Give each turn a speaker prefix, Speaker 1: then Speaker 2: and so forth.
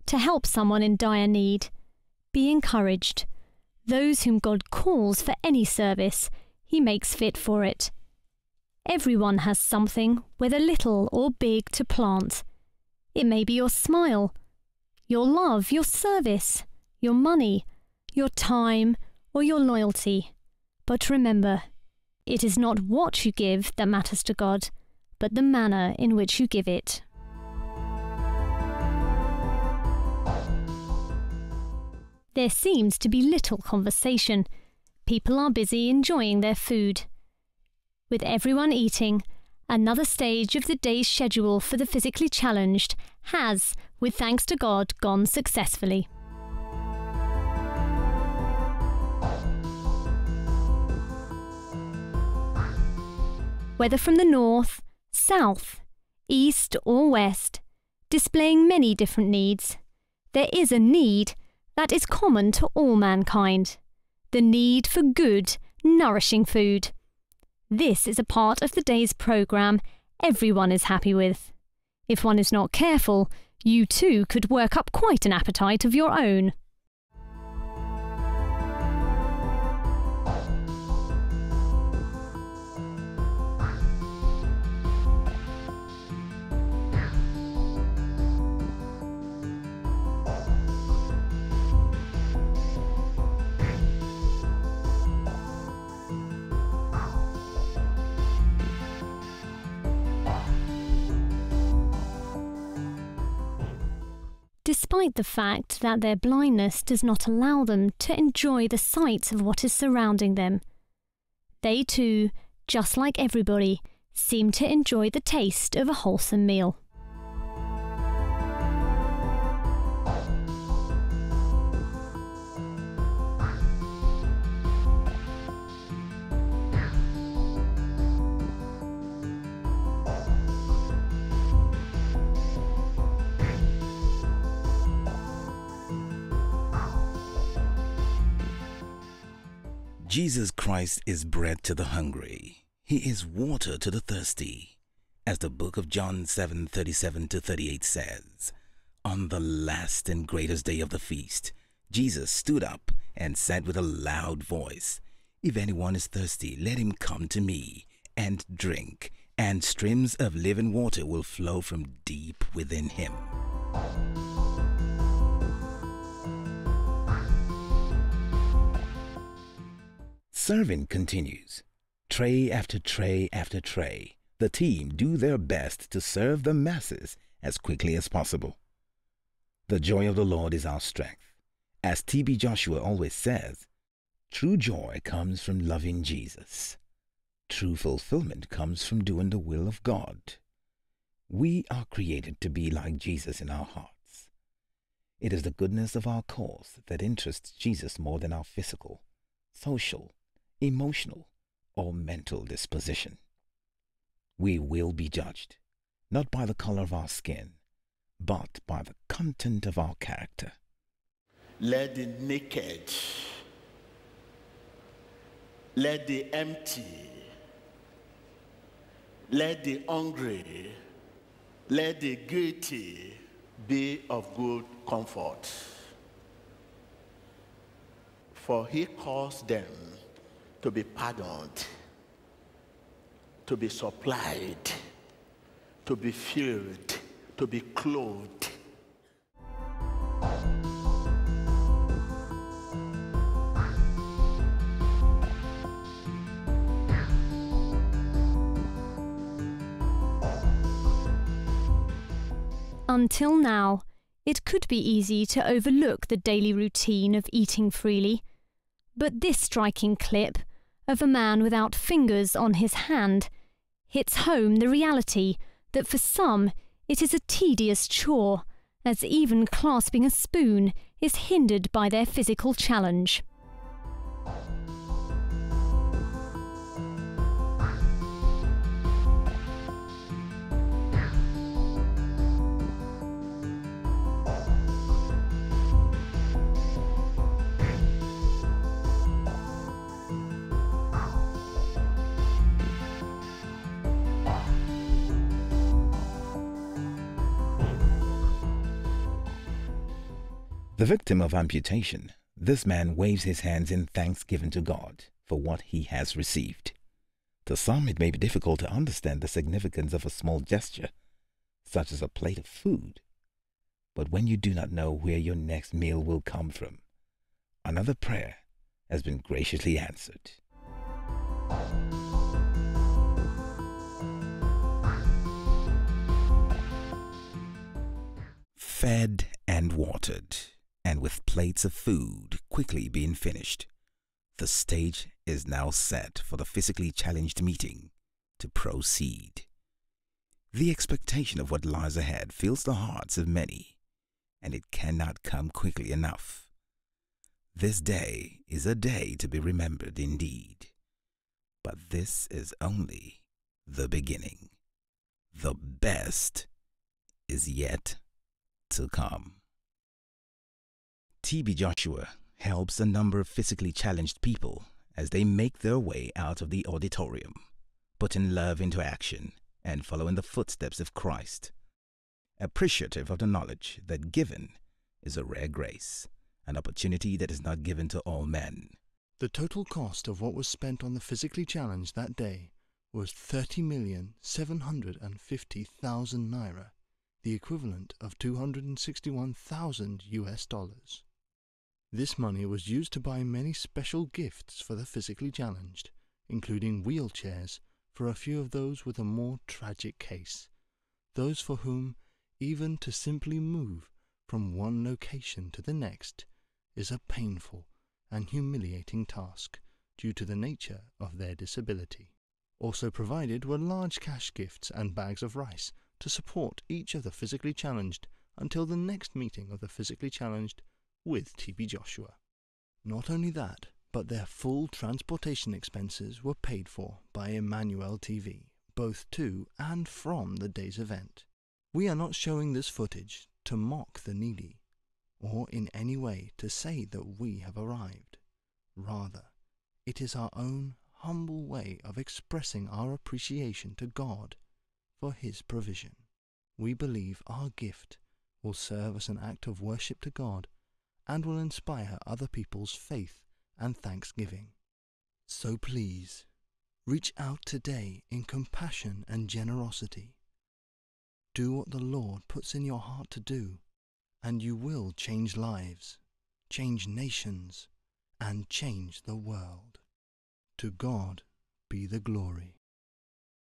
Speaker 1: to help someone in dire need. Be encouraged. Those whom God calls for any service, He makes fit for it. Everyone has something, whether little or big, to plant. It may be your smile, your love, your service, your money, your time, or your loyalty. But remember, it is not what you give that matters to God, but the manner in which you give it. There seems to be little conversation. People are busy enjoying their food. With everyone eating, another stage of the day's schedule for the physically challenged has, with thanks to God, gone successfully. Whether from the north, south, east or west, displaying many different needs, there is a need that is common to all mankind: the need for good, nourishing food. This is a part of the day's programme everyone is happy with. If one is not careful, you too could work up quite an appetite of your own. Despite the fact that their blindness does not allow them to enjoy the sights of what is surrounding them, they too, just like everybody, seem to enjoy the taste of a wholesome meal.
Speaker 2: Jesus Christ is bread to the hungry. He is water to the thirsty. As the book of John 7:37-38 says, on the last and greatest day of the feast, Jesus stood up and said with a loud voice, "If anyone is thirsty, let him come to me and drink, and streams of living water will flow from deep within him." Serving continues. Tray after tray after tray, the team do their best to serve the masses as quickly as possible. The joy of the Lord is our strength. As T.B. Joshua always says, true joy comes from loving Jesus. True fulfillment comes from doing the will of God. We are created to be like Jesus in our hearts. It is the goodness of our cause that interests Jesus more than our physical, social, emotional, or mental disposition. We will be judged, not by the color of our skin, but by the content of our character.
Speaker 3: Let the naked, let the empty, let the hungry, let the guilty be of good comfort. For he caused them to be pardoned, to be supplied, to be filled, to be clothed.
Speaker 1: Until now, it could be easy to overlook the daily routine of eating freely, but this striking clip of a man without fingers on his hand hits home the reality that for some it is a tedious chore, as even clasping a spoon is hindered by their physical challenge.
Speaker 2: The victim of amputation, this man waves his hands in thanksgiving to God for what he has received. To some, it may be difficult to understand the significance of a small gesture, such as a plate of food. But when you do not know where your next meal will come from, another prayer has been graciously answered. Fed and watered, and with plates of food quickly being finished, the stage is now set for the physically challenged meeting to proceed. The expectation of what lies ahead fills the hearts of many, and it cannot come quickly enough. This day is a day to be remembered indeed, but this is only the beginning. The best is yet to come. T.B. Joshua helps a number of physically challenged people as they make their way out of the auditorium, putting love into action and following the footsteps of Christ, appreciative of the knowledge that given is a rare grace, an opportunity that is not given to all men.
Speaker 4: The total cost of what was spent on the physically challenged that day was 30,750,000 naira, the equivalent of 261,000 US dollars. This money was used to buy many special gifts for the physically challenged, including wheelchairs for a few of those with a more tragic case, those for whom even to simply move from one location to the next is a painful and humiliating task due to the nature of their disability. Also provided were large cash gifts and bags of rice to support each of the physically challenged until the next meeting of the physically challenged with T.B. Joshua. Not only that, but their full transportation expenses were paid for by Emmanuel TV, both to and from the day's event. We are not showing this footage to mock the needy, or in any way to say that we have arrived. Rather, it is our own humble way of expressing our appreciation to God for His provision. We believe our gift will serve as an act of worship to God and will inspire other people's faith and thanksgiving. So please, reach out today in compassion and generosity. Do what the Lord puts in your heart to do, and you will change lives, change nations, and change the world. To God be the glory.